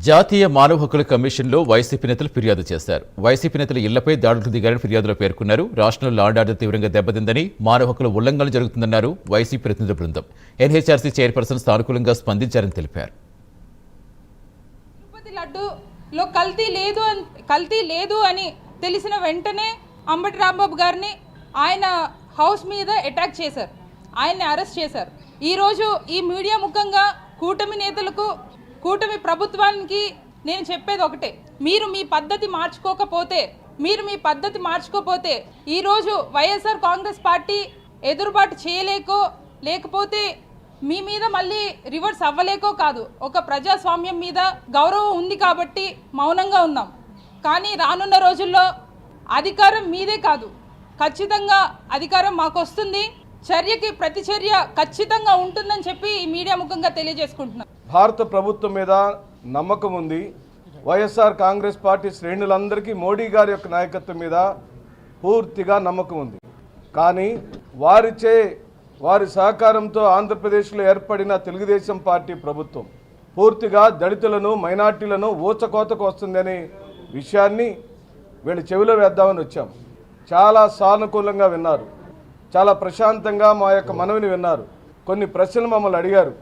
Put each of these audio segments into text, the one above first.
జాతీయ మానవ హక్కుల కమిషన్లో వైసీపీ నేతలు ఫిర్యాదు చేశారు. వైసీపీ నేతల ఇళ్లపై దాడులకు దిగారని ఫిర్యాదులో పేర్కొన్నారు. రాష్ట్రంలో లా అండ్ ఆర్డర్ తీవ్రంగా దెబ్బతిందని, మానవ హక్కుల ఉల్లంఘనలు జరుగుతుందన్నారు వైసీపీ ప్రతినిధి బృందం. ఎన్హెచ్ఆర్సీ చైర్పర్సన్ సానుకూలంగా స్పందించారని తెలిపారు. తిరుపతి లడ్డూలో కల్తీ లేదు అని తెలిసిన వెంటనే అంబటి రాంబాబు గారిని ఆయన హౌస్ మీద అటాక్ చేశారు, ఆయన్ని అరెస్ట్ చేశారు. ఈరోజు ఈ మీడియా ముఖంగా కూటమి నేతలకు, కూటమి ప్రభుత్వానికి నేను చెప్పేది ఒకటే, మీరు మీ పద్ధతి మార్చుకోకపోతే ఈరోజు వైఎస్ఆర్ కాంగ్రెస్ పార్టీ ఎదురుబాటు చేయలేకో లేకపోతే మీ మీద మళ్ళీ రివర్స్ అవ్వలేకో కాదు, ఒక ప్రజాస్వామ్యం మీద గౌరవం ఉంది కాబట్టి మౌనంగా ఉన్నాం. కానీ రానున్న రోజుల్లో అధికారం మీదే కాదు, ఖచ్చితంగా అధికారం మాకు వస్తుంది. చర్యకి ప్రతిచర్య ఖచ్చితంగా ఉంటుందని చెప్పి ఈ మీడియా ముఖంగా తెలియజేసుకుంటున్నాం. భారత ప్రభుత్వం మీద నమ్మకం ఉంది. వైఎస్ఆర్ కాంగ్రెస్ పార్టీ శ్రేణులందరికీ మోడీ గారి యొక్క నాయకత్వం మీద పూర్తిగా నమ్మకం ఉంది. కానీ వారి సహకారంతో ఆంధ్రప్రదేశ్లో ఏర్పడిన తెలుగుదేశం పార్టీ ప్రభుత్వం పూర్తిగా దళితులను, మైనార్టీలను ఊచకోతకు వస్తుందనే విషయాన్ని వీళ్ళ చెవిలో వేద్దామని వచ్చాం. చాలా సానుకూలంగా విన్నారు, చాలా ప్రశాంతంగా మా యొక్క మనవిని విన్నారు. కొన్ని ప్రశ్నలు మమ్మల్ని అడిగారు,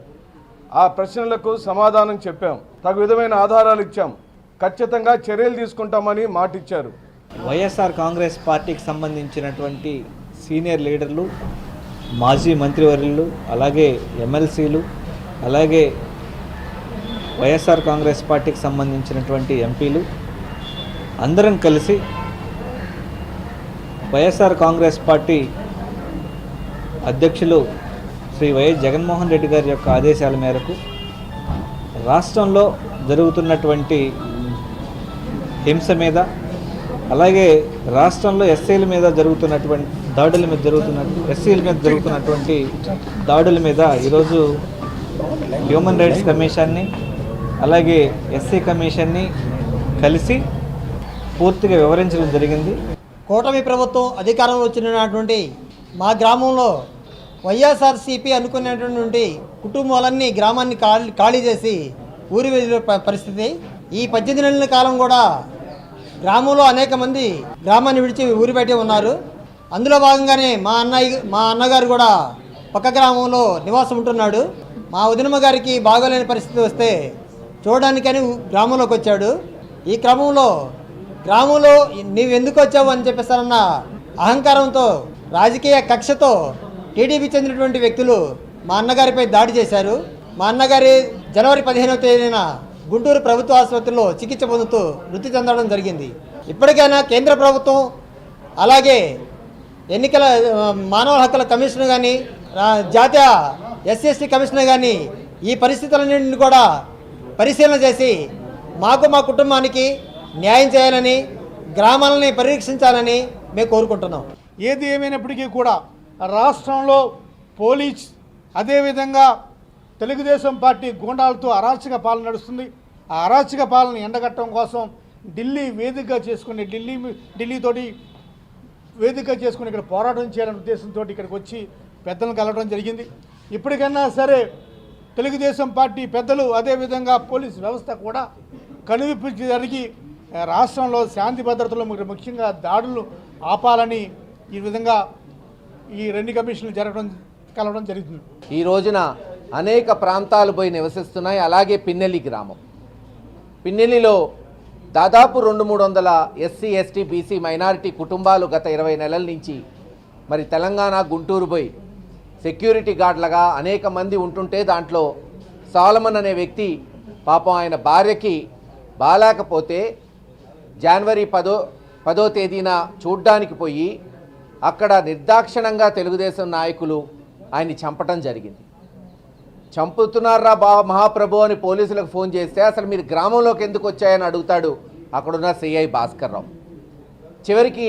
ఆ ప్రశ్నలకు సమాధానం చెప్పాం, తగు విధమైన ఆధారాలు ఇచ్చాం, ఖచ్చితంగా చర్యలు తీసుకుంటామని మాటిచ్చారు. వైఎస్ఆర్ కాంగ్రెస్ పార్టీకి సంబంధించినటువంటి సీనియర్ లీడర్లు, మాజీ మంత్రివర్యులు, అలాగే ఎమ్మెల్సీలు, అలాగే వైఎస్ఆర్ కాంగ్రెస్ పార్టీకి సంబంధించినటువంటి ఎంపీలు అందరం కలిసి వైఎస్ఆర్ కాంగ్రెస్ పార్టీ అధ్యక్షులు శ్రీ వైఎస్ జగన్మోహన్ రెడ్డి గారి యొక్క ఆదేశాల మేరకు రాష్ట్రంలో జరుగుతున్నటువంటి హింస మీద, అలాగే రాష్ట్రంలో ఎస్సీల మీద జరుగుతున్నటువంటి దాడుల మీద ఈరోజు హ్యూమన్ రైట్స్ కమిషన్ని అలాగే ఎస్సీ కమిషన్ని కలిసి పూర్తిగా వివరించడం జరిగింది. కూటమి ప్రభుత్వం అధికారంలో వచ్చినటువంటి మా గ్రామంలో వైఎస్ఆర్సీపీ అనుకునేటువంటి కుటుంబాలన్నీ గ్రామాన్ని ఖాళీ చేసి ఊరి వెళ్ళే పరిస్థితి. ఈ 18 నెలల కాలం కూడా గ్రామంలో అనేక మంది గ్రామాన్ని విడిచి ఊరి బయటే ఉన్నారు. అందులో భాగంగానే మా అన్నగారు కూడా పక్క గ్రామంలో నివాసం ఉంటున్నాడు. మా వదినమ్మ గారికి బాగోలేని పరిస్థితి వస్తే చూడడానికని గ్రామంలోకి వచ్చాడు. ఈ క్రమంలో గ్రామంలో నీవు ఎందుకు వచ్చావు అని చెప్పేసారన్న అహంకారంతో, రాజకీయ కక్షతో టీడీపీ చెందినటువంటి వ్యక్తులు మా అన్నగారిపై దాడి చేశారు. మా అన్నగారి జనవరి 15వ తేదీన గుంటూరు ప్రభుత్వ ఆసుపత్రిలో చికిత్స పొందుతూ మృతి చెందడం జరిగింది. ఇప్పటికైనా కేంద్ర ప్రభుత్వం, అలాగే ఎన్నికల మానవ హక్కుల కమిషన్ కానీ, జాతీయ ఎస్సీ కమిషన్ కానీ ఈ పరిస్థితులన్నింటినీ కూడా పరిశీలన చేసి మాకు, మా కుటుంబానికి న్యాయం చేయాలని, గ్రామాలని పరిరక్షించాలని మేము కోరుకుంటున్నాం. ఏది ఏమైనప్పటికీ కూడా రాష్ట్రంలో పోలీస్, అదేవిధంగా తెలుగుదేశం పార్టీ గూండాలతో అరాచక పాలన నడుస్తుంది. ఆ అరాచక పాలన ఎండగట్టడం కోసం ఢిల్లీ వేదికగా చేసుకుని, ఢిల్లీతోటి వేదికగా చేసుకుని ఇక్కడ పోరాటం చేయాలనే ఉద్దేశంతో ఇక్కడికి వచ్చి పెద్దలను కలవడం జరిగింది. ఇప్పటికైనా సరే తెలుగుదేశం పార్టీ పెద్దలు, అదేవిధంగా పోలీస్ వ్యవస్థ కూడా కనువిప్పు జరిగి రాష్ట్రంలో శాంతి భద్రతలు, ముఖ్యంగా దాడులు ఆపాలని ఈ విధంగా ఈ 2 కమిషన్లు కలవడం జరుగుతుంది. ఈ రోజున అనేక ప్రాంతాలు పోయి నివసిస్తున్నాయి. అలాగే పిన్నెల్లి గ్రామం, పిన్నెల్లిలో దాదాపు 200-300 ఎస్సీ, ఎస్టీ, బీసీ, మైనారిటీ కుటుంబాలు గత 20 నెలల నుంచి మరి తెలంగాణ, గుంటూరు పోయి సెక్యూరిటీ గార్డులుగా అనేక మంది ఉంటుంటే, దాంట్లో సాలమన్ అనే వ్యక్తి పాపం ఆయన భార్యకి బాలేకపోతే జనవరి 10వ తేదీన చూడ్డానికి పోయి అక్కడ నిర్దాక్షిణంగా తెలుగుదేశం నాయకులు ఆయన్ని చంపటం జరిగింది. చంపుతున్నారా మహాప్రభు అని పోలీసులకు ఫోన్ చేస్తే, అసలు మీరు గ్రామంలోకి ఎందుకు వచ్చాయని అడుగుతాడు అక్కడున్న సిఐ భాస్కర్ రావు. చివరికి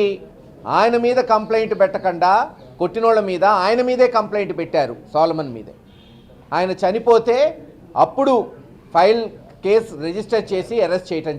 ఆయన మీద కంప్లైంట్ పెట్టకుండా కొట్టినోళ్ళ మీద ఆయన మీదే కంప్లైంట్ పెట్టారు, సోలమన్ మీదే. ఆయన చనిపోతే అప్పుడు కేసు రిజిస్టర్ చేసి అరెస్ట్ చేయటం